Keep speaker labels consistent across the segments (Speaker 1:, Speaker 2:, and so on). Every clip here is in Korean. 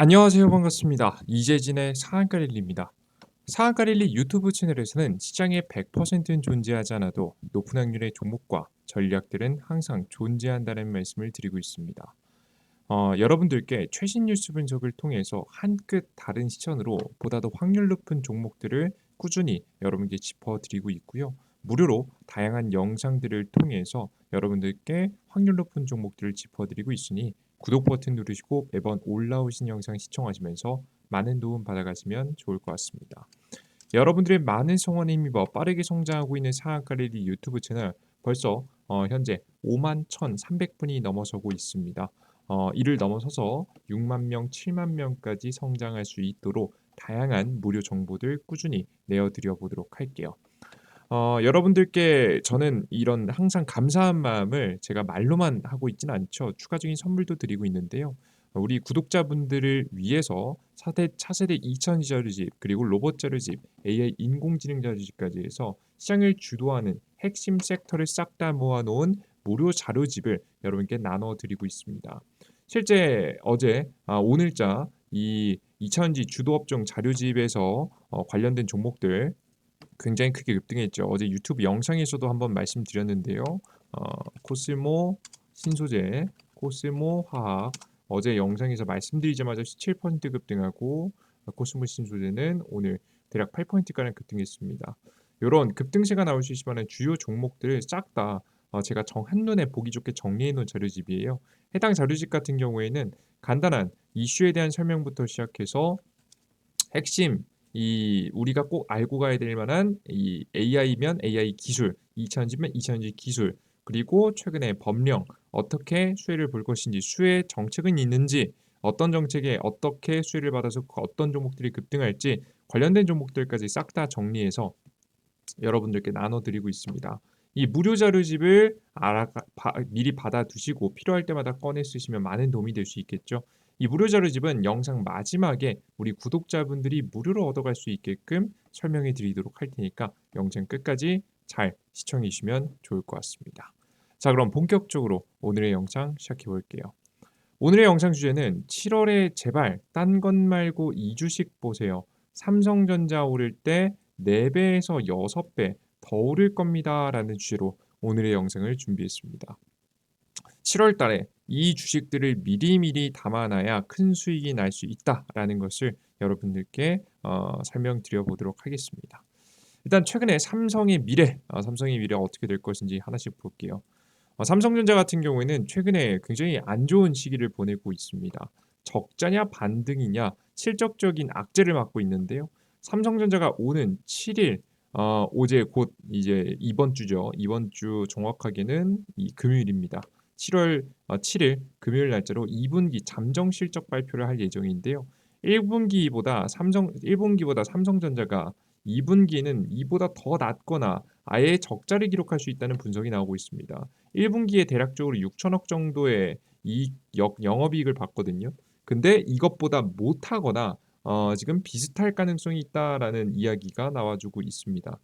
Speaker 1: 안녕하세요. 반갑습니다. 이재진의 상한가 릴리입니다. 상한가 릴리 유튜브 채널에서는 시장에 100%는 존재하지 않아도 높은 확률의 종목과 전략들은 항상 존재한다는 말씀을 드리고 있습니다. 여러분들께 최신 뉴스 분석을 통해서 한 끗 다른 시선으로 보다 더 확률 높은 종목들을 꾸준히 여러분께 짚어드리고 있고요. 무료로 다양한 영상들을 통해서 여러분들께 확률 높은 종목들을 짚어드리고 있으니 구독 버튼 누르시고 매번 올라오신 영상 시청하시면서 많은 도움 받아가시면 좋을 것 같습니다. 여러분들의 많은 성원에 힘입어 빠르게 성장하고 있는 상한가리리 유튜브 채널 벌써 현재 5만 1,300분이 넘어서고 있습니다. 이를 넘어서서 6만 명, 7만 명까지 성장할 수 있도록 다양한 무료 정보들 꾸준히 내어드려 보도록 할게요. 여러분들께 저는 이런 항상 감사한 마음을 제가 말로만 하고 있진 않죠. 추가적인 선물도 드리고 있는데요. 우리 구독자분들을 위해서 차세대 2000 자료집 그리고 로봇 자료집, AI 인공지능 자료집까지 해서 시장을 주도하는 핵심 섹터를 싹 다 모아놓은 무료 자료집을 여러분께 나눠드리고 있습니다. 실제 어제 오늘자 이 2000지 주도업종 자료집에서 관련된 종목들 굉장히 크게 급등했죠. 어제 유튜브 영상에서도 한번 말씀드렸는데요. 코스모 신소재, 코스모 화학 어제 영상에서 말씀드리자마자 17% 급등하고 코스모 신소재는 오늘 대략 8%가량 급등했습니다. 이런 급등세가 나올 수 있을 만한 주요 종목들을 싹 다 제가 한눈에 보기 좋게 정리해 놓은 자료집이에요. 해당 자료집 같은 경우에는 간단한 이슈에 대한 설명부터 시작해서 핵심 이 우리가 꼭 알고 가야 될 만한 이 AI면 AI 기술, 2000지면 2000지 기술, 그리고 최근에 법령 어떻게 수혜를 볼 것인지, 수혜 정책은 있는지, 어떤 정책에 어떻게 수혜를 받아서 어떤 종목들이 급등할지 관련된 종목들까지 싹 다 정리해서 여러분들께 나눠드리고 있습니다. 이 무료 자료집을 미리 받아두시고 필요할 때마다 꺼내 쓰시면 많은 도움이 될 수 있겠죠. 이 무료 자료집은 영상 마지막에 우리 구독자분들이 무료로 얻어갈 수 있게끔 설명해 드리도록 할 테니까 영상 끝까지 잘 시청해 주시면 좋을 것 같습니다. 자, 그럼 본격적으로 오늘의 영상 시작해 볼게요. 오늘의 영상 주제는 7월에 제발 딴 것 말고 2주씩 보세요. 삼성전자 오를 때 4배에서 6배 더 오를 겁니다. 라는 주제로 오늘의 영상을 준비했습니다. 7월 달에 이 주식들을 미리미리 담아놔야 큰 수익이 날 수 있다라는 것을 여러분들께 설명드려 보도록 하겠습니다. 일단 최근에 삼성의 미래 어떻게 될 것인지 하나씩 볼게요. 삼성전자 같은 경우에는 최근에 굉장히 안 좋은 시기를 보내고 있습니다. 적자냐 반등이냐 실적적인 악재를 맞고 있는데요. 삼성전자가 오는 7일 어제 곧 이제 이번 주죠. 이번 주 정확하게는 이 금요일입니다. 7월 7일 금요일 날짜로 2분기 잠정 실적 발표를 할 예정인데요. 1분기보다 삼성전자가 2분기는 이보다 더 낮거나 아예 적자를 기록할 수 있다는 분석이 나오고 있습니다. 1분기에 대략적으로 6천억 정도의 영업이익을 봤거든요. 근데 이것보다 못하거나 지금 비슷할 가능성이 있다라는 이야기가 나와주고 있습니다.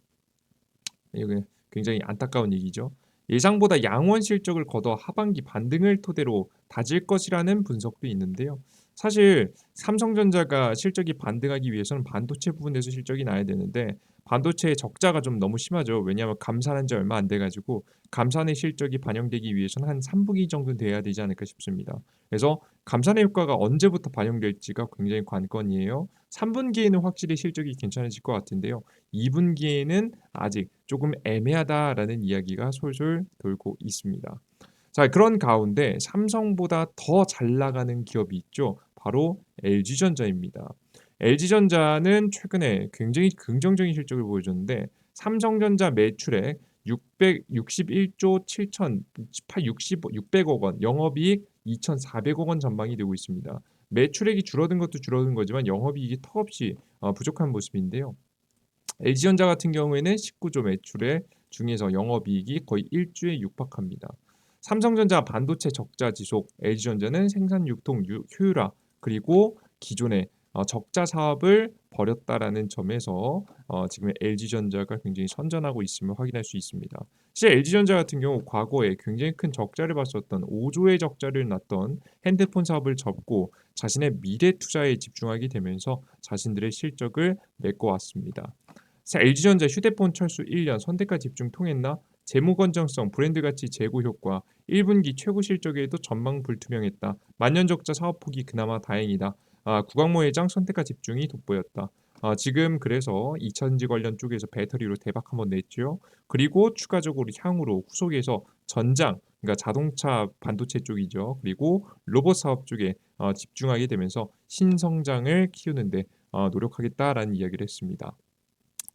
Speaker 1: 이게 굉장히 안타까운 얘기죠. 예상보다 양원 실적을 거둬 하반기 반등을 토대로 다질 것이라는 분석도 있는데요. 사실 삼성전자가 실적이 반등하기 위해서는 반도체 부분에서 실적이 나야 되는데 반도체의 적자가 좀 너무 심하죠. 왜냐하면 감산한 지 얼마 안 돼가지고 감산의 실적이 반영되기 위해서는 한 3분기 정도 돼야 되지 않을까 싶습니다. 그래서 감산의 효과가 언제부터 반영될지가 굉장히 관건이에요. 3분기에는 확실히 실적이 괜찮아질 것 같은데요. 2분기에는 아직 조금 애매하다라는 이야기가 솔솔 돌고 있습니다. 자, 그런 가운데 삼성보다 더 잘 나가는 기업이 있죠. 바로 LG전자입니다. LG전자는 최근에 굉장히 긍정적인 실적을 보여줬는데 삼성전자 매출액 661조 600억 원, 영업이익 2,400억 원 전망이 되고 있습니다. 매출액이 줄어든 것도 줄어든 거지만 영업이익이 턱없이 부족한 모습인데요. LG전자 같은 경우에는 19조 매출액 중에서 영업이익이 거의 1조에 육박합니다. 삼성전자 반도체 적자 지속, LG전자는 생산 유통 효율화 그리고 기존의 적자 사업을 벌였다라는 점에서 지금 LG전자가 굉장히 선전하고 있음을 확인할 수 있습니다. 사실 LG전자 같은 경우 과거에 굉장히 큰 적자를 봤었던 5조의 적자를 났던 핸드폰 사업을 접고 자신의 미래 투자에 집중하게 되면서 자신들의 실적을 메꿔왔습니다. 사실 LG전자 휴대폰 철수 1년 선택과 집중 통했나? 재무 건전성, 브랜드 가치 제고 효과, 1분기 최고 실적에도 전망 불투명했다. 만년 적자 사업 폭이 그나마 다행이다. 구광모 회장 선택과 집중이 돋보였다. 지금 그래서 2차전지 관련 쪽에서 배터리로 대박 한번 냈죠. 그리고 추가적으로 향후로 후속에서 전장, 그러니까 자동차 반도체 쪽이죠. 그리고 로봇 사업 쪽에 집중하게 되면서 신성장을 키우는데 노력하겠다라는 이야기를 했습니다.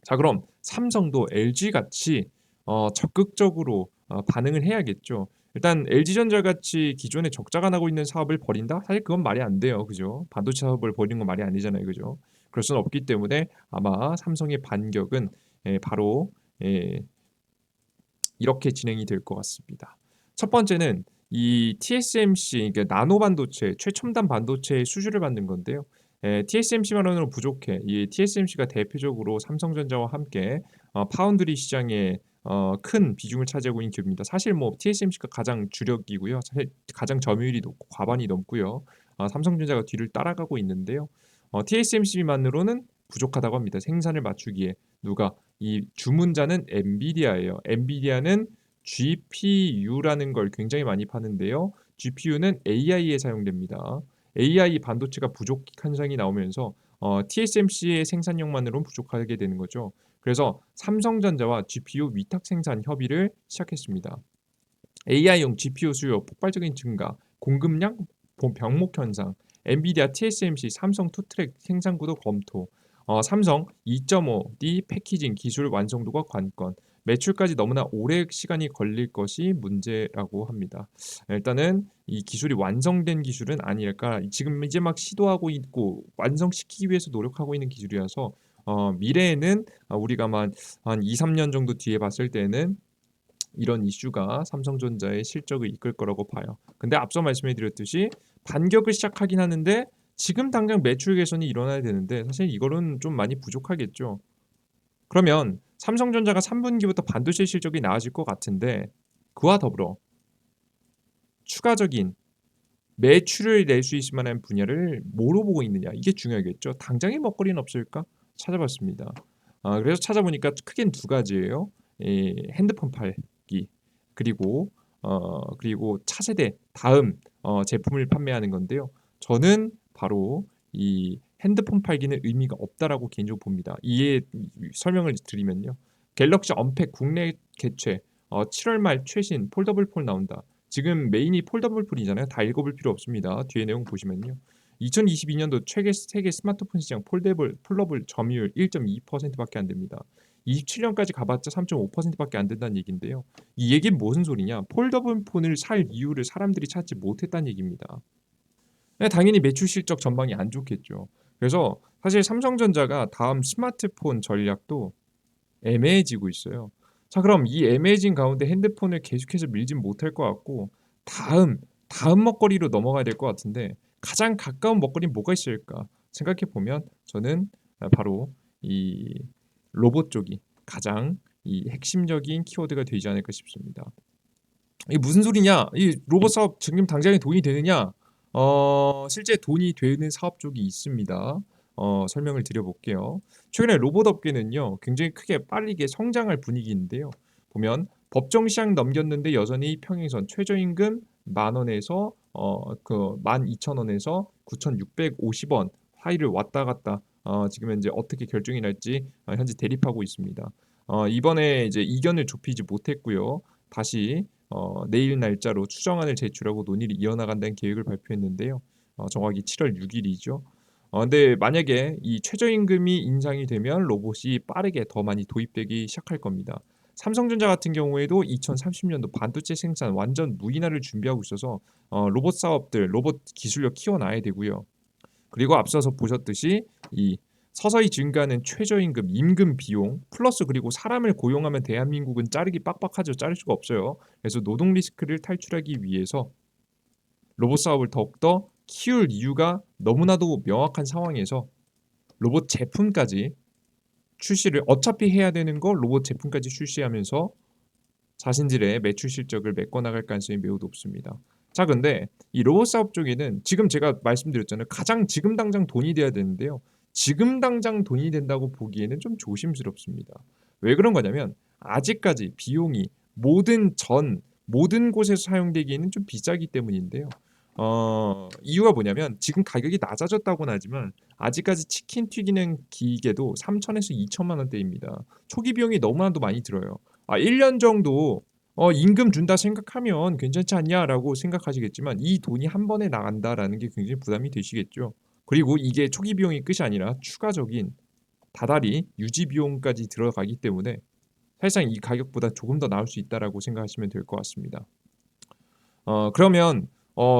Speaker 1: 자, 그럼 삼성도 LG같이 적극적으로 반응을 해야겠죠. 일단 LG전자 같이 기존에 적자가 나고 있는 사업을 버린다? 사실 그건 말이 안 돼요. 그죠? 반도체 사업을 버리는 건 말이 아니잖아요. 그죠? 그럴 수는 없기 때문에 아마 삼성의 반격은 바로 예, 이렇게 진행이 될 것 같습니다. 첫 번째는 이 TSMC, 그러니까 나노 반도체, 최첨단 반도체의 수주를 받는 건데요. TSMC만으로는 부족해. 이 TSMC가 대표적으로 삼성전자와 함께 파운드리 시장에 큰 비중을 차지하고 있는 기업입니다. 사실 뭐 TSMC가 가장 주력이고요. 사실 가장 점유율이 높고 과반이 넘고요. 삼성전자가 뒤를 따라가고 있는데요. TSMC만으로는 부족하다고 합니다. 생산을 맞추기에. 누가? 이 주문자는 엔비디아예요. 엔비디아는 GPU라는 걸 굉장히 많이 파는데요. GPU는 AI에 사용됩니다. AI 반도체가 부족 현상이 나오면서 TSMC의 생산력만으로는 부족하게 되는 거죠. 그래서 삼성전자와 GPU 위탁 생산 협의를 시작했습니다. AI용 GPU 수요 폭발적인 증가, 공급량 병목 현상, 엔비디아, TSMC, 삼성 투트랙 생산 구도 검토, 삼성 2.5D 패키징 기술 완성도가 관건, 매출까지 너무나 오래 시간이 걸릴 것이 문제라고 합니다. 일단은 이 기술이 완성된 기술은 아닐까. 지금 이제 막 시도하고 있고 완성시키기 위해서 노력하고 있는 기술이어서 미래에는 우리가 한 2, 3년 정도 뒤에 봤을 때는 이런 이슈가 삼성전자의 실적을 이끌 거라고 봐요. 근데 앞서 말씀해 드렸듯이 반격을 시작하긴 하는데 지금 당장 매출 개선이 일어나야 되는데 사실 이거는 좀 많이 부족하겠죠. 그러면 삼성전자가 3분기부터 반도체 실적이 나아질 것 같은데 그와 더불어 추가적인 매출을 낼 수 있을 만한 분야를 뭐로 보고 있느냐 이게 중요하겠죠. 당장의 먹거리는 없을까? 찾아봤습니다. 그래서 찾아보니까 크게는 두 가지예요. 핸드폰 팔기 그리고 차세대 다음 제품을 판매하는 건데요. 저는 바로 이 핸드폰 팔기는 의미가 없다라고 개인적으로 봅니다. 이에 설명을 드리면요. 갤럭시 언팩 국내 개최 7월 말 최신 폴더블 폰 나온다. 지금 메인이 폴더블 폰이잖아요. 다 읽어볼 필요 없습니다. 뒤에 내용 보시면요. 2022년도 세계 스마트폰 시장 폴더블 점유율 1.2%밖에 안 됩니다. 27년까지 가봤자 3.5%밖에 안 된다는 얘기인데요. 이 얘기는 무슨 소리냐? 폴더블 폰을 살 이유를 사람들이 찾지 못했다는 얘기입니다. 당연히 매출 실적 전망이 안 좋겠죠. 그래서 사실 삼성전자가 다음 스마트폰 전략도 애매해지고 있어요. 자, 그럼 이 애매해진 가운데 핸드폰을 계속해서 밀진 못할 것 같고 다음 먹거리로 넘어가야 될 것 같은데 가장 가까운 먹거리는 뭐가 있을까 생각해 보면 저는 바로 이 로봇 쪽이 가장 이 핵심적인 키워드가 되지 않을까 싶습니다. 이게 무슨 소리냐? 이 로봇 사업 지금 당장에 돈이 되느냐? 실제 돈이 되는 사업 쪽이 있습니다. 설명을 드려볼게요. 최근에 로봇 업계는요, 굉장히 크게 빠르게 성장할 분위기인데요. 보면 법정 시장 넘겼는데 여전히 평행선 최저임금 10,000원에서 12,000원에서 9,650원 사이를 왔다 갔다 지금 현재 어떻게 결정이 날지 현재 대립하고 있습니다. 이번에 이제 이견을 좁히지 못했고요. 다시 내일 날짜로 추정안을 제출하고 논의를 이어나간다는 계획을 발표했는데요. 정확히 7월 6일이죠. 근데 만약에 이 최저임금이 인상이 되면 로봇이 빠르게 더 많이 도입되기 시작할 겁니다. 삼성전자 같은 경우에도 2030년도 반도체 생산 완전 무인화를 준비하고 있어서 로봇 사업들, 로봇 기술력 키워놔야 되고요. 그리고 앞서서 보셨듯이 이 서서히 증가하는 최저임금, 임금 비용 플러스 그리고 사람을 고용하면 대한민국은 자르기 빡빡하죠. 자를 수가 없어요. 그래서 노동 리스크를 탈출하기 위해서 로봇 사업을 더욱더 키울 이유가 너무나도 명확한 상황에서 로봇 제품까지 출시를 어차피 해야 되는 거 로봇 제품까지 출시하면서 자신들의 매출 실적을 메꿔 나갈 가능성이 매우 높습니다. 자, 근데 이 로봇 사업 쪽에는 지금 제가 말씀드렸잖아요. 가장 지금 당장 돈이 돼야 되는데요. 지금 당장 돈이 된다고 보기에는 좀 조심스럽습니다. 왜 그런 거냐면 아직까지 비용이 모든 곳에서 사용되기에는 좀 비싸기 때문인데요. 이유가 뭐냐면 지금 가격이 낮아졌다고는 하지만 아직까지 치킨 튀기는 기계도 3천에서 2천만 원대입니다. 초기 비용이 너무나도 많이 들어요. 1년 정도 임금 준다 생각하면 괜찮지 않냐라고 생각하시겠지만 이 돈이 한 번에 나간다라는 게 굉장히 부담이 되시겠죠. 그리고 이게 초기 비용이 끝이 아니라 추가적인 다달이 유지 비용까지 들어가기 때문에 사실상 이 가격보다 조금 더 나올 수 있다라고 생각하시면 될 것 같습니다. 그러면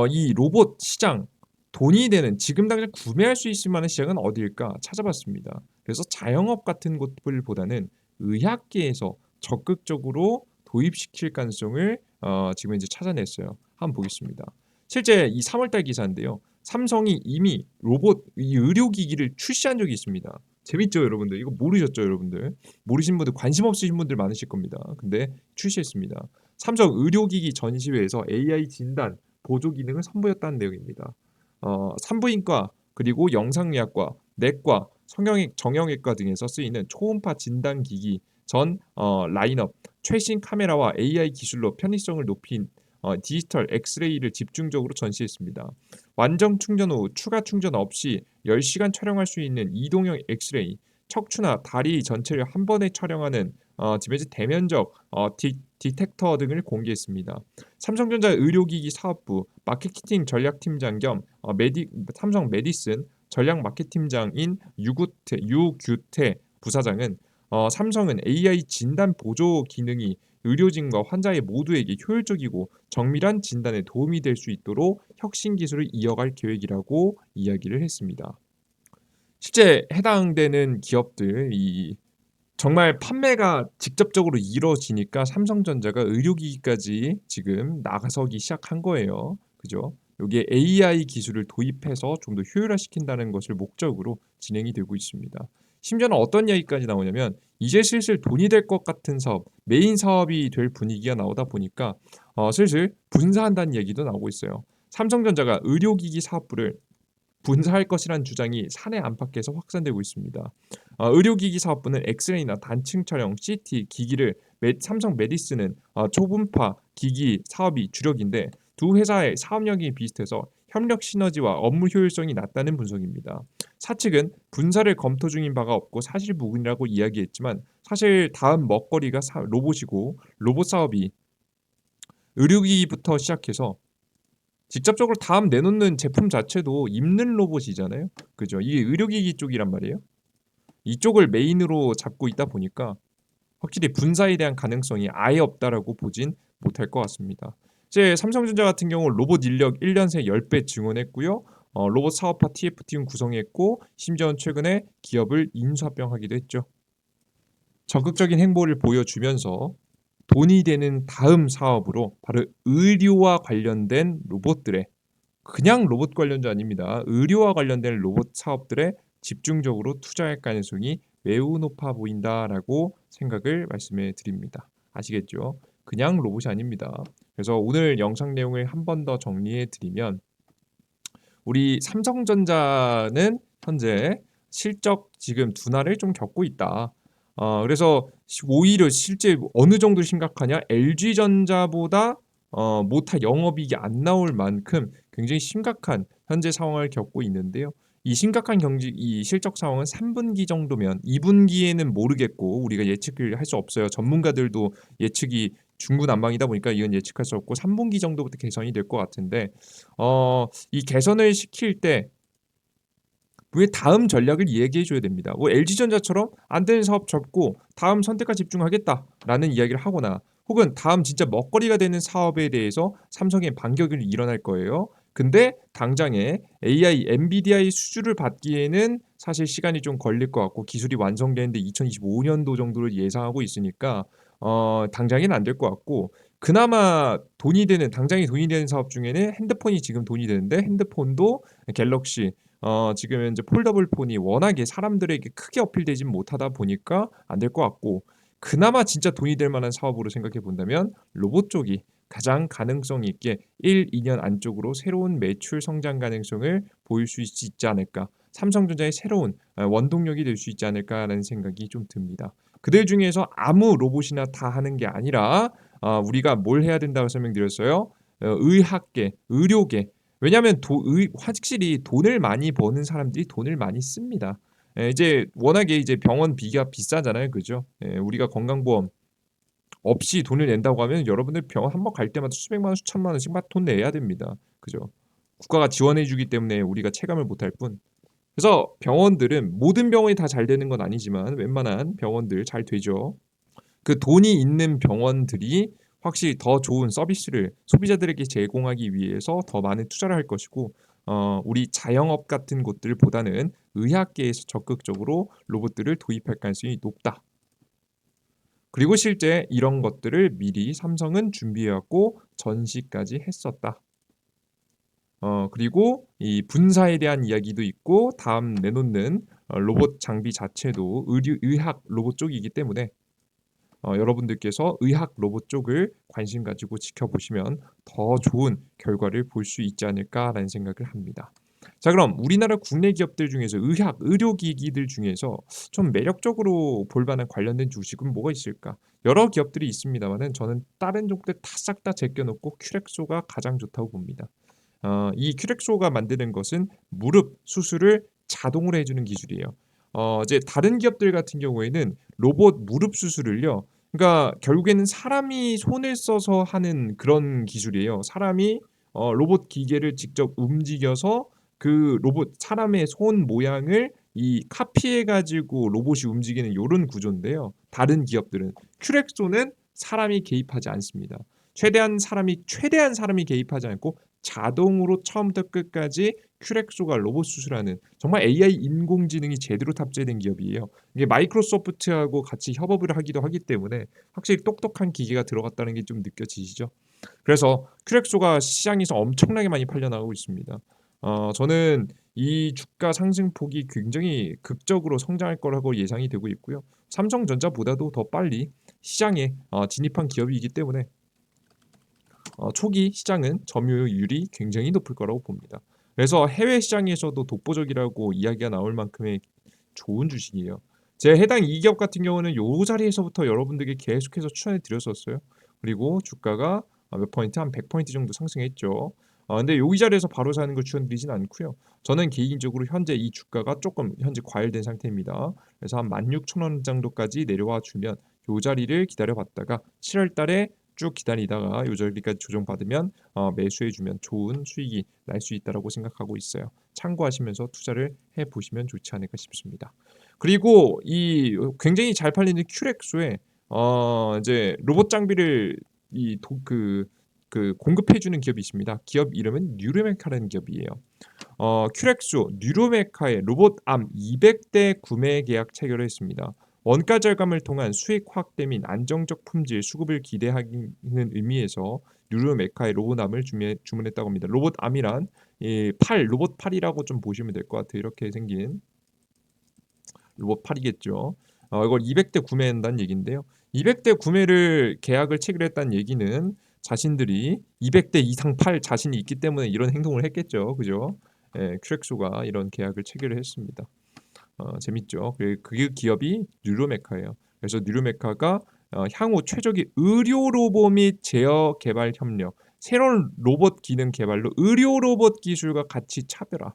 Speaker 1: 이 로봇 시장 돈이 되는 지금 당장 구매할 수 있을 만한 시장은 어디일까 찾아봤습니다. 그래서 자영업 같은 곳들보다는 의학계에서 적극적으로 도입시킬 가능성을 지금 이제 찾아냈어요. 한번 보겠습니다. 실제 이 3월달 기사인데요. 삼성이 이미 로봇 이 의료기기를 출시한 적이 있습니다. 재밌죠, 여러분들? 이거 모르셨죠, 여러분들? 모르신 분들, 관심 없으신 분들 많으실 겁니다. 근데 출시했습니다. 삼성 의료기기 전시회에서 AI 진단 보조 기능을 선보였다는 내용입니다. 산부인과 그리고 영상의학과, 내과, 정형외과 등에서 쓰이는 초음파 진단 기기 전 라인업, 최신 카메라와 AI 기술로 편의성을 높인 디지털 엑스레이를 집중적으로 전시했습니다. 완전 충전 후 추가 충전 없이 10시간 촬영할 수 있는 이동형 엑스레이, 척추나 다리 전체를 한 번에 촬영하는 지금 이제 대면적 디텍터 등을 공개했습니다. 삼성전자 의료기기 사업부 마케팅 전략팀장 겸 삼성 메디슨 전략 마케팅팀장인 유규태 부사장은 삼성은 AI 진단 보조 기능이 의료진과 환자의 모두에게 효율적이고 정밀한 진단에 도움이 될 수 있도록 혁신 기술을 이어갈 계획이라고 이야기를 했습니다. 실제 해당되는 기업들이 정말 판매가 직접적으로 이루어지니까 삼성전자가 의료기기까지 지금 나가서기 시작한 거예요. 그죠? 여기에 AI 기술을 도입해서 좀 더 효율화시킨다는 것을 목적으로 진행이 되고 있습니다. 심지어는 어떤 이야기까지 나오냐면 이제 슬슬 돈이 될 것 같은 사업, 메인 사업이 될 분위기가 나오다 보니까 슬슬 분사한다는 얘기도 나오고 있어요. 삼성전자가 의료기기 사업부를 분사할 것이라는 주장이 사내 안팎에서 확산되고 있습니다. 의료기기 사업부는 엑스레이나 단층 촬영, CT 기기를 삼성 메디슨은 초분파 기기 사업이 주력인데 두 회사의 사업력이 비슷해서 협력 시너지와 업무 효율성이 낮다는 분석입니다. 사측은 분사를 검토 중인 바가 없고 사실무근이라고 이야기했지만 사실 다음 먹거리가 로봇이고 로봇 사업이 의료기기부터 시작해서 직접적으로 다음 내놓는 제품 자체도 입는 로봇이잖아요. 그죠? 이게 의료기기 쪽이란 말이에요. 이쪽을 메인으로 잡고 있다 보니까 확실히 분사에 대한 가능성이 아예 없다라고 보진 못할 것 같습니다. 이제 삼성전자 같은 경우 로봇 인력 1년 새 10배 증원했고요. 로봇 사업화 TF팀 구성했고 심지어는 최근에 기업을 인수합병하기도 했죠. 적극적인 행보를 보여주면서 돈이 되는 다음 사업으로 바로 의료와 관련된 로봇들의 그냥 로봇 관련자 아닙니다. 의료와 관련된 로봇 사업들에 집중적으로 투자할 가능성이 매우 높아 보인다라고 생각을 말씀해 드립니다. 아시겠죠? 그냥 로봇이 아닙니다. 그래서 오늘 영상 내용을 한 번 더 정리해 드리면 우리 삼성전자는 현재 실적 지금 둔화를 좀 겪고 있다. 그래서 오히려 실제 어느 정도 심각하냐? LG전자보다 모타 영업이익이 안 나올 만큼 굉장히 심각한 현재 상황을 겪고 있는데요. 이 심각한 이 실적 상황은 3분기 정도면 2분기에는 모르겠고 우리가 예측을 할 수 없어요. 전문가들도 예측이 중구난방이다 보니까 이건 예측할 수 없고 3분기 정도부터 개선이 될 것 같은데 이 개선을 시킬 때 왜 다음 전략을 얘기해 줘야 됩니다. 뭐 LG전자처럼 안 되는 사업 접고 다음 선택과 집중하겠다라는 이야기를 하거나 혹은 다음 진짜 먹거리가 되는 사업에 대해서 삼성의 반격이 일어날 거예요. 근데 당장에 AI, 엔비디아의 수주를 받기에는 사실 시간이 좀 걸릴 것 같고 기술이 완성되는데 2025년도 정도를 예상하고 있으니까 당장에는 안 될 것 같고 그나마 당장에 돈이 되는 사업 중에는 핸드폰이 지금 돈이 되는데 핸드폰도 갤럭시 지금 이제 폴더블 폰이 워낙에 사람들에게 크게 어필되진 못하다 보니까 안 될 것 같고 그나마 진짜 돈이 될 만한 사업으로 생각해 본다면 로봇 쪽이 가장 가능성 있게 1-2년 안쪽으로 새로운 매출 성장 가능성을 보일 수 있지 않을까. 삼성전자의 새로운 원동력이 될 수 있지 않을까라는 생각이 좀 듭니다. 그들 중에서 아무 로봇이나 다 하는 게 아니라 우리가 뭘 해야 된다고 설명드렸어요? 의학계, 의료계. 왜냐하면 확실히 돈을 많이 버는 사람들이 돈을 많이 씁니다. 이제 워낙에 이제 병원비가 비싸잖아요. 그죠? 우리가 건강보험 없이 돈을 낸다고 하면 여러분들 병원 한 번 갈 때마다 수백만 원, 수천만 원씩 막 돈 내야 됩니다. 그죠? 국가가 지원해 주기 때문에 우리가 체감을 못할 뿐. 그래서 병원들은 모든 병원이 다 잘 되는 건 아니지만 웬만한 병원들 잘 되죠. 그 돈이 있는 병원들이 확실히 더 좋은 서비스를 소비자들에게 제공하기 위해서 더 많은 투자를 할 것이고 우리 자영업 같은 곳들보다는 의학계에서 적극적으로 로봇들을 도입할 가능성이 높다. 그리고 실제 이런 것들을 미리 삼성은 준비해 왔고 전시까지 했었다. 그리고 이 분사에 대한 이야기도 있고 다음 내놓는 로봇 장비 자체도 의학 로봇 쪽이기 때문에 여러분들께서 의학 로봇 쪽을 관심 가지고 지켜보시면 더 좋은 결과를 볼 수 있지 않을까라는 생각을 합니다. 자, 그럼 우리나라 국내 기업들 중에서 의학, 의료기기들 중에서 좀 매력적으로 볼 만한 관련된 주식은 뭐가 있을까? 여러 기업들이 있습니다만은 저는 다른 종들 다 싹 다 제껴놓고 큐렉소가 가장 좋다고 봅니다. 이 큐렉소가 만드는 것은 무릎 수술을 자동으로 해주는 기술이에요. 이제 다른 기업들 같은 경우에는 로봇 무릎 수술을요. 그러니까 결국에는 사람이 손을 써서 하는 그런 기술이에요. 사람이 로봇 기계를 직접 움직여서 그 로봇 사람의 손 모양을 이 카피해 가지고 로봇이 움직이는 요런 구조인데요. 다른 기업들은 큐렉소는 사람이 개입하지 않습니다. 최대한 사람이 개입하지 않고 자동으로 처음부터 끝까지 큐렉소가 로봇 수술하는 정말 AI 인공지능이 제대로 탑재된 기업이에요. 이게 마이크로소프트하고 같이 협업을 하기도 하기 때문에 확실히 똑똑한 기계가 들어갔다는 게 좀 느껴지시죠? 그래서 큐렉소가 시장에서 엄청나게 많이 팔려나가고 있습니다. 저는 이 주가 상승폭이 굉장히 극적으로 성장할 거라고 예상이 되고 있고요. 삼성전자보다도 더 빨리 시장에 진입한 기업이기 때문에 초기 시장은 점유율이 굉장히 높을 거라고 봅니다. 그래서 해외 시장에서도 독보적이라고 이야기가 나올 만큼의 좋은 주식이에요. 제 해당 이 기업 같은 경우는 요 자리에서부터 여러분들께 계속해서 추천해 드렸었어요. 그리고 주가가 몇 포인트 한 100포인트 정도 상승했죠. 근데 요 자리에서 바로 사는 걸 추천드리진 않고요. 저는 개인적으로 현재 이 주가가 조금 현재 과열된 상태입니다. 그래서 한 16,000원 정도까지 내려와 주면 요 자리를 기다려 봤다가 7월 달에 쭉 기다리다가 요 자리까지 조정받으면 매수해 주면 좋은 수익이 날 수 있다라고 생각하고 있어요. 참고하시면서 투자를 해 보시면 좋지 않을까 싶습니다. 그리고 이 굉장히 잘 팔리는 큐렉소에 이제 로봇 장비를 공급해 주는 기업이 있습니다. 기업 이름은 뉴르메카라는 기업이에요. 큐렉소, 뉴로메카의 로봇암 200대 구매 계약 체결을 했습니다. 원가 절감을 통한 수익 확대 및 안정적 품질 수급을 기대하는 의미에서 뉴로메카의 로봇암을 주문했다고 합니다. 로봇암이란 로봇 팔이라고 좀 보시면 될 것 같아요. 이렇게 생긴 로봇 팔이겠죠. 이걸 200대 구매한다는 얘기인데요. 200대 구매를 계약을 체결했다는 얘기는 자신들이 200대 이상 팔 자신이 있기 때문에 이런 행동을 했겠죠. 그죠? 큐렉소가 이런 계약을 체결을 했습니다. 재밌죠. 그 기업이 뉴로메카예요. 그래서 뉴로메카가 향후 최적의 의료 로봇 및 제어 개발 협력, 새로운 로봇 기능 개발로 의료 로봇 기술과 같이 차별화.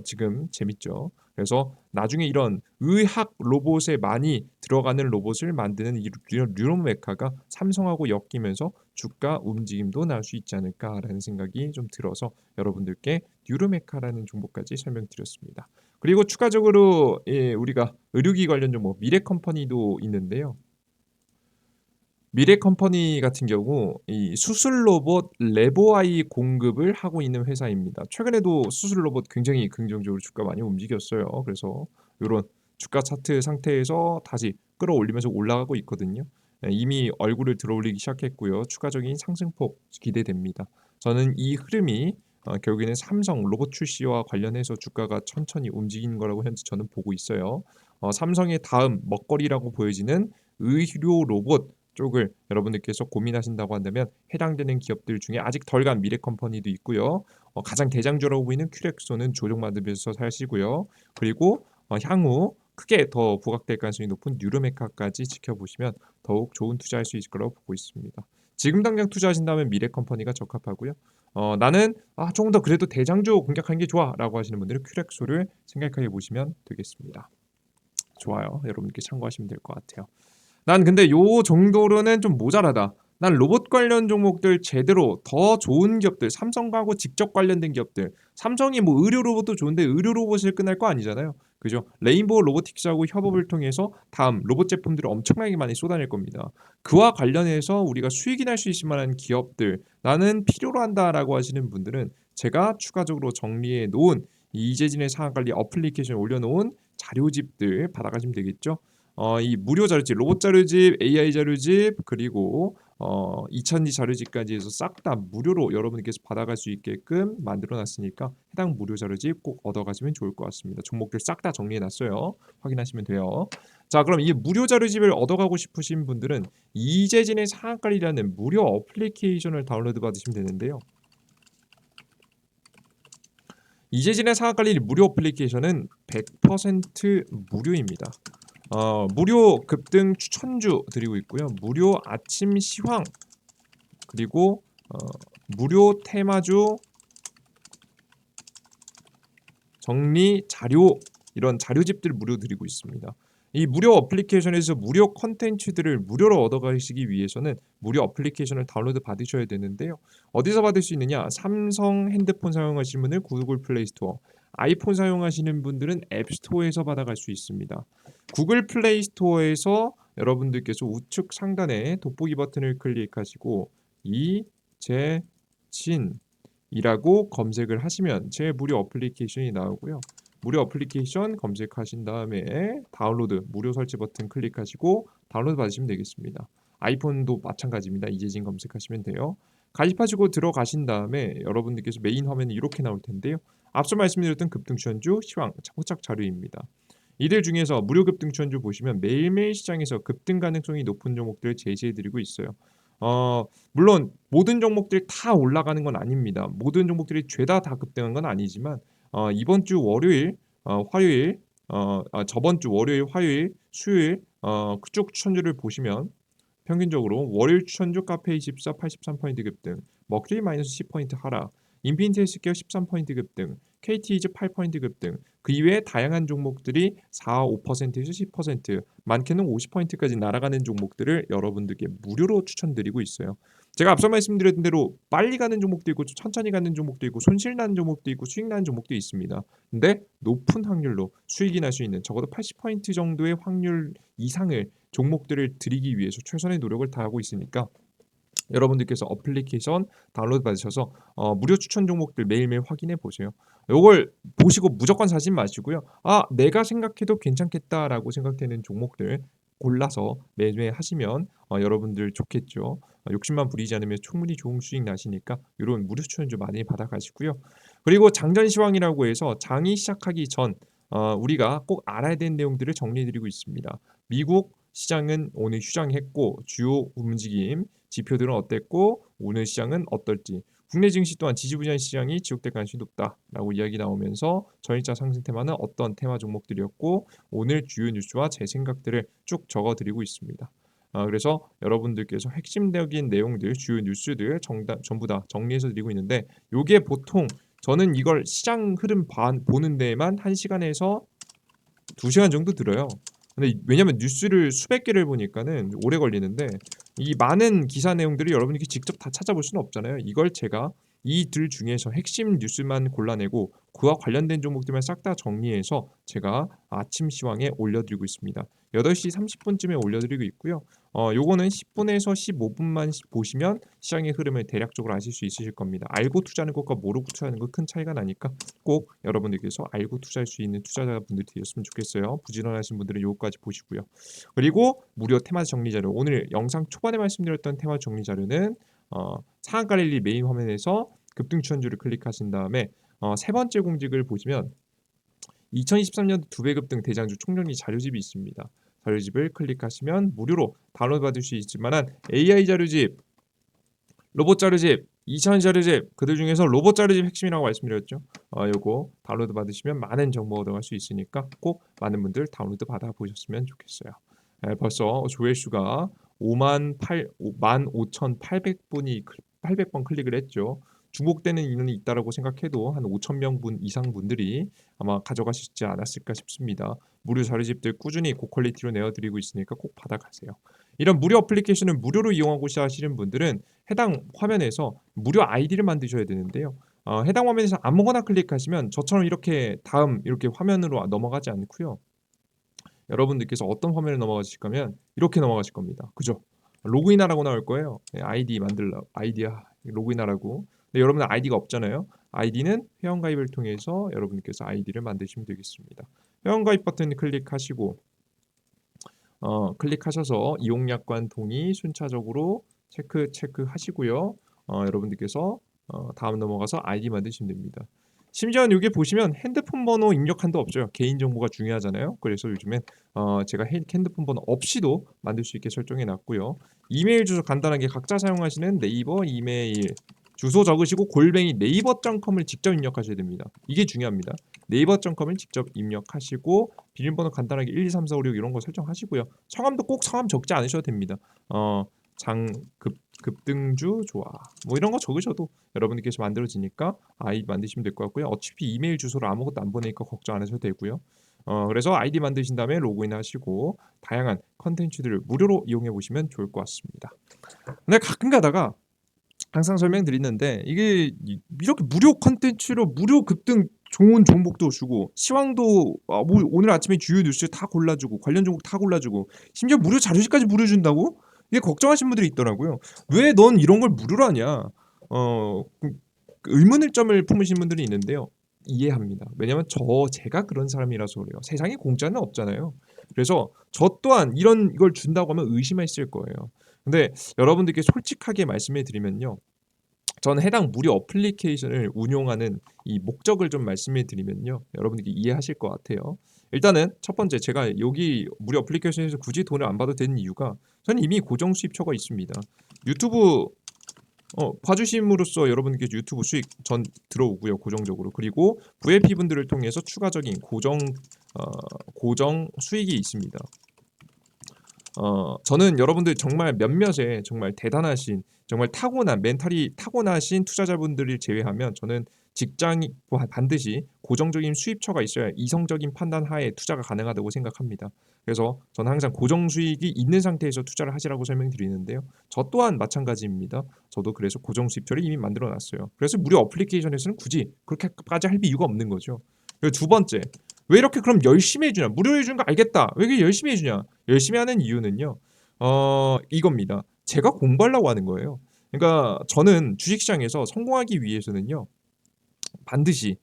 Speaker 1: 지금 재밌죠. 그래서 나중에 이런 의학 로봇에 많이 들어가는 로봇을 만드는 이 뉴로메카가 삼성하고 엮이면서 주가 움직임도 날 수 있지 않을까라는 생각이 좀 들어서 여러분들께 뉴로메카라는 정보까지 설명드렸습니다. 그리고 추가적으로 우리가 의료기 관련 종목 미래컴퍼니도 있는데요. 미래컴퍼니 같은 경우 이 수술 로봇 레보아이 공급을 하고 있는 회사입니다. 최근에도 수술 로봇 굉장히 긍정적으로 주가 많이 움직였어요. 그래서 요런 주가 차트 상태에서 다시 끌어올리면서 올라가고 있거든요. 이미 얼굴을 들어올리기 시작했고요. 추가적인 상승폭 기대됩니다. 저는 이 흐름이 결국에는 삼성 로봇 출시와 관련해서 주가가 천천히 움직이는 거라고 현재 저는 보고 있어요. 삼성의 다음 먹거리라고 보여지는 의료 로봇 쪽을 여러분들께서 고민하신다고 한다면 해당되는 기업들 중에 아직 덜 간 미래 컴퍼니도 있고요. 가장 대장주라고 보이는 큐렉소는 조정받으면서 사시고요. 그리고 향후 크게 더 부각될 가능성이 높은 뉴로메카까지 지켜보시면 더욱 좋은 투자할 수 있을 거라고 보고 있습니다. 지금 당장 투자하신다면 미래 컴퍼니가 적합하고요. 나는 조금 더 그래도 대장주 공략하는 게 좋아라고 하시는 분들은 큐렉소를 생각해 보시면 되겠습니다. 좋아요. 여러분께 참고하시면 될 것 같아요. 난 근데 요 정도로는 좀 모자라다. 난 로봇 관련 종목들 제대로 더 좋은 기업들, 삼성하고 직접 관련된 기업들. 삼성이 뭐 의료 로봇도 좋은데 의료 로봇을 끝날 거 아니잖아요. 그죠? 레인보우 로보틱스하고 협업을 통해서 다음 로봇 제품들을 엄청나게 많이 쏟아낼 겁니다. 그와 관련해서 우리가 수익이 날 수 있을 만한 기업들, 나는 필요로 한다라고 하시는 분들은 제가 추가적으로 정리해 놓은 이재진의 상한관리 어플리케이션에 올려놓은 자료집들 받아가시면 되겠죠. 이 무료 자료집, 로봇 자료집, AI 자료집 그리고 2000지 자료집까지 해서 싹 다 무료로 여러분께서 받아갈 수 있게끔 만들어 놨으니까 해당 무료 자료집 꼭 얻어가시면 좋을 것 같습니다. 종목들 싹 다 정리해 놨어요. 확인하시면 돼요. 자, 그럼 이 무료 자료집을 얻어가고 싶으신 분들은 이재진의 상한가리라는 무료 어플리케이션을 다운로드 받으시면 되는데요. 이재진의 상한가리 무료 어플리케이션은 100% 무료입니다. 무료 급등 추천주 드리고 있고요. 무료 아침 시황 그리고 무료 테마주 정리 자료 이런 자료집들 무료 드리고 있습니다. 이 무료 어플리케이션에서 무료 컨텐츠들을 무료로 얻어가시기 위해서는 무료 어플리케이션을 다운로드 받으셔야 되는데요. 어디서 받을 수 있느냐? 삼성 핸드폰 사용하시는 분들 구글 플레이 스토어, 아이폰 사용하시는 분들은 앱 스토어에서 받아갈 수 있습니다. 구글 플레이 스토어에서 여러분들께서 우측 상단에 돋보기 버튼을 클릭하시고 이재진이라고 검색을 하시면 제 무료 어플리케이션이 나오고요. 무료 어플리케이션 검색하신 다음에 다운로드 무료 설치 버튼 클릭하시고 다운로드 받으시면 되겠습니다. 아이폰도 마찬가지입니다. 이재진 검색하시면 돼요. 가입하시고 들어가신 다음에 여러분들께서 메인 화면이 이렇게 나올 텐데요. 앞서 말씀드렸던 급등추천주 시황 호착 자료입니다. 이들 중에서 무료 급등 추천주 보시면 매일매일 시장에서 급등 가능성이 높은 종목들을 제시해드리고 있어요. 물론 모든 종목들이 다 올라가는 건 아닙니다. 모든 종목들이 죄다 다 급등한 건 아니지만 이번 주 월요일, 화요일, 저번 주 월요일, 화요일, 수요일 그쪽 추천주를 보시면 평균적으로 월요일 추천주 카페24 83포인트 급등, 머큐리 마이너스 10포인트 하락, 인피니티 헬스케어 13포인트 급등, KT이즈 8포인트 급등, 그 이외에 다양한 종목들이 4, 5%에서 10%, 많게는 50포인트까지 날아가는 종목들을 여러분들께 무료로 추천드리고 있어요. 제가 앞서 말씀드렸던 대로 빨리 가는 종목도 있고 천천히 가는 종목도 있고 손실 나는 종목도 있고 수익 나는 종목도 있습니다. 근데 높은 확률로 수익이 날 수 있는 적어도 80포인트 정도의 확률 이상을 종목들을 드리기 위해서 최선의 노력을 다하고 있으니까 여러분들께서 어플리케이션 다운로드 받으셔서 무료 추천 종목들 매일매일 확인해 보세요. 이걸 보시고 무조건 사지 마시고요. 내가 생각해도 괜찮겠다라고 생각되는 종목들 골라서 매매 하시면 여러분들 좋겠죠. 욕심만 부리지 않으면 충분히 좋은 수익 나시니까 이런 무료 추천주 많이 받아가시고요. 그리고 장전 시황이라고 해서 장이 시작하기 전 우리가 꼭 알아야 되는 내용들을 정리해드리고 있습니다. 미국 시장은 오늘 휴장했고 주요 움직임 지표들은 어땠고 오늘 시장은 어떨지 국내 증시 또한 지지부진한 시장이 지속될 가능성이 높다라고 이야기 나오면서 전일자 상승 테마는 어떤 테마 종목들이었고 오늘 주요 뉴스와 제 생각들을 쭉 적어드리고 있습니다. 그래서 여러분들께서 핵심적인 내용들 주요 뉴스들 전부 다 정리해서 드리고 있는데 요게 보통 저는 이걸 시장 흐름 보는 데에만 1시간에서 2시간 정도 들어요. 근데 왜냐면 뉴스를 수백 개를 보니까는 오래 걸리는데 이 많은 기사 내용들을 여러분이 직접 다 찾아볼 수는 없잖아요. 이걸 제가 이들 중에서 핵심 뉴스만 골라내고 그와 관련된 종목들만 싹 다 정리해서 제가 아침 시황에 올려드리고 있습니다. 8시 30분쯤에 올려드리고 있고요. 요거는 10분에서 15분만 보시면 시장의 흐름을 대략적으로 아실 수 있으실 겁니다. 알고 투자하는 것과 모르고 투자하는 것 큰 차이가 나니까 꼭 여러분들께서 알고 투자할 수 있는 투자자분들 되셨으면 좋겠어요. 부지런하신 분들은 요거까지 보시고요. 그리고 무료 테마 정리 자료 오늘 영상 초반에 말씀드렸던 테마 정리 자료는 상한가 랠리 메인 화면에서 급등 추천주를 클릭하신 다음에 세 번째 공직을 보시면 2023년도 2배 급등 대장주 총정리 자료집이 있습니다. 자료집을 클릭하시면 무료로 다운로드 받을 수 있지만은 AI 자료집, 로봇 자료집, 2000 자료집 그들 중에서 로봇 자료집 핵심이라고 말씀드렸죠. 요거 다운로드 받으시면 많은 정보 얻어갈 수 있으니까 꼭 많은 분들 다운로드 받아 보셨으면 좋겠어요. 벌써 조회수가 15,800분이 800번 클릭을 했죠. 중복되는 인원이 있다라고 생각해도 한 5,000명 분 이상 분들이 아마 가져가시지 않았을까 싶습니다. 무료 자료집들 꾸준히 고퀄리티로 내어드리고 있으니까 꼭 받아가세요. 이런 무료 어플리케이션을 무료로 이용하고자 하시는 분들은 해당 화면에서 무료 아이디를 만드셔야 되는데요. 해당 화면에서 아무거나 클릭하시면 저처럼 이렇게 다음 이렇게 화면으로 넘어가지 않고요. 여러분들께서 어떤 화면에 넘어가실 거면 이렇게 넘어가실 겁니다. 그죠? 로그인하라고 나올 거예요. 아이디 만들라 아이디야 로그인하라고. 근데 여러분 아이디가 없잖아요. 아이디는 회원가입을 통해서 여러분께서 아이디를 만드시면 되겠습니다. 회원가입 버튼 클릭하시고 클릭하셔서 이용약관 동의 순차적으로 체크하시고요. 여러분들께서 다음 넘어가서 아이디 만드시면 됩니다. 심지어는 여기 보시면 핸드폰 번호 입력한도 없죠. 개인정보가 중요하잖아요. 그래서 요즘엔 제가 핸드폰 번호 없이도 만들 수 있게 설정해 놨고요. 이메일 주소 간단하게 각자 사용하시는 네이버 이메일 주소 적으시고 골뱅이 네이버.com을 직접 입력하셔야 됩니다. 이게 중요합니다. 네이버.com을 직접 입력하시고 비밀번호 간단하게 1, 2, 3, 4, 5, 6 이런 거 설정하시고요. 성함도 꼭 성함 적지 않으셔도 됩니다. 급등주 좋아 뭐 이런 거 적으셔도 여러분들께서 만들어지니까 아이디 만드시면 될 것 같고요. 어차피 이메일 주소를 아무것도 안 보내니까 걱정 안 하셔도 되고요. 그래서 아이디 만드신 다음에 로그인 하시고 다양한 컨텐츠들을 무료로 이용해 보시면 좋을 것 같습니다. 근데 가끔 가다가 항상 설명드리는데 이게 이렇게 무료 컨텐츠로 무료 급등 좋은 종목도 주고 시황도 뭐 오늘 아침에 주요 뉴스 다 골라주고 관련 종목 다 골라주고 심지어 무료 자료집까지 무료 준다고? 이게 걱정하시는 분들이 있더라고요. 왜 넌 이런 걸 무료로 하냐? 의문의 점을 품으신 분들이 있는데요. 이해합니다. 왜냐면 제가 그런 사람이라서 그래요. 세상에 공짜는 없잖아요. 그래서 저 또한 이런 걸 준다고 하면 의심했을 거예요. 근데 여러분들께 솔직하게 말씀해 드리면요. 저는 해당 무료 어플리케이션을 운용하는 이 목적을 좀 말씀해 드리면요. 여러분들이 이해하실 것 같아요. 일단은 첫 번째 제가 여기 무료 어플리케이션에서 굳이 돈을 안 받아도 되는 이유가 저는 이미 고정 수입처가 있습니다. 유튜브 봐주심으로써 여러분께 유튜브 수익 전 들어오고요. 고정적으로. 그리고 VIP 분들을 통해서 추가적인 고정 수익이 있습니다. 저는 여러분들 정말 몇몇의 정말 대단하신 정말 타고난 멘탈이 타고나신 투자자분들을 제외하면 저는 직장이 반드시 고정적인 수입처가 있어야 이성적인 판단 하에 투자가 가능하다고 생각합니다. 그래서 저는 항상 고정 수익이 있는 상태에서 투자를 하시라고 설명드리는데요. 저 또한 마찬가지입니다. 저도 그래서 고정 수입처를 이미 만들어 놨어요. 그래서 무료 어플리케이션에서는 굳이 그렇게까지 할 이유가 없는 거죠. 그리고 두 번째, 왜 이렇게 그럼 열심히 해주냐? 무료로 해주는 거 알겠다. 왜 이렇게 열심히 해주냐? 열심히 하는 이유는요. 이겁니다. 제가 공부하려고 하는 거예요. 그러니까 저는 주식시장에서 성공하기 위해서는요. 반드시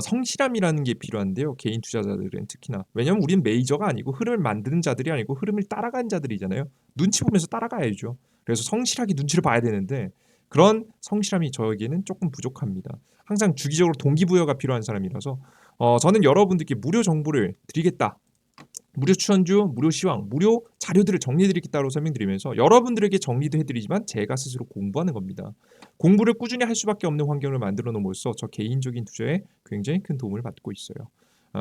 Speaker 1: 성실함이라는 게 필요한데요. 개인 투자자들은 특히나. 왜냐면 우리는 메이저가 아니고 흐름을 만드는 자들이 아니고 흐름을 따라가는 자들이잖아요. 눈치 보면서 따라가야죠. 그래서 성실하게 눈치를 봐야 되는데 그런 성실함이 저에게는 조금 부족합니다. 항상 주기적으로 동기부여가 필요한 사람이라서 저는 여러분들께 무료 정보를 드리겠다. 무료 추천주, 무료 시황, 무료 자료들을 정리해드리겠다고 설명드리면서 여러분들에게 정리도 해드리지만 제가 스스로 공부하는 겁니다. 공부를 꾸준히 할 수밖에 없는 환경을 만들어 놓음으로써 저 개인적인 투자에 굉장히 큰 도움을 받고 있어요.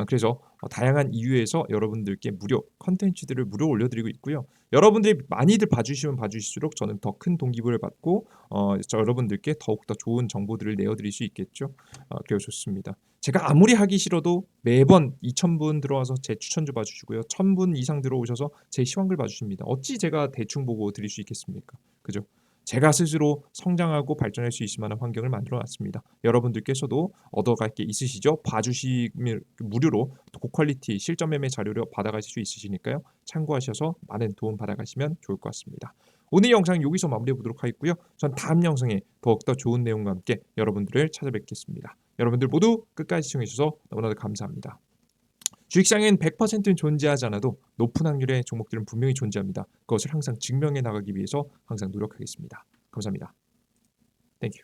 Speaker 1: 그래서 다양한 이유에서 여러분들께 무료 컨텐츠들을 무료 올려드리고 있고요. 여러분들이 많이들 봐주시면 봐주실수록 저는 더 큰 동기부여를 받고 여러분들께 더욱더 좋은 정보들을 내어드릴 수 있겠죠. 그래서 좋습니다. 제가 아무리 하기 싫어도 매번 2,000분 들어와서 제 추천주 봐주시고요. 1,000분 이상 들어오셔서 제 시황글 봐주십니다. 어찌 제가 대충 보고 드릴 수 있겠습니까? 그죠? 제가 스스로 성장하고 발전할 수 있을 만한 환경을 만들어 놨습니다. 여러분들께서도 얻어갈 게 있으시죠? 봐주시면 무료로 고퀄리티 실전 매매 자료를 받아가실 수 있으시니까요. 참고하셔서 많은 도움 받아가시면 좋을 것 같습니다. 오늘 영상 여기서 마무리해 보도록 하겠고요. 전 다음 영상에 더욱더 좋은 내용과 함께 여러분들을 찾아뵙겠습니다. 여러분들 모두 끝까지 시청해 주셔서 너무나도 감사합니다. 주식시장엔 100%는 존재하지 않아도 높은 확률의 종목들은 분명히 존재합니다. 그것을 항상 증명해 나가기 위해서 항상 노력하겠습니다. 감사합니다. 땡큐.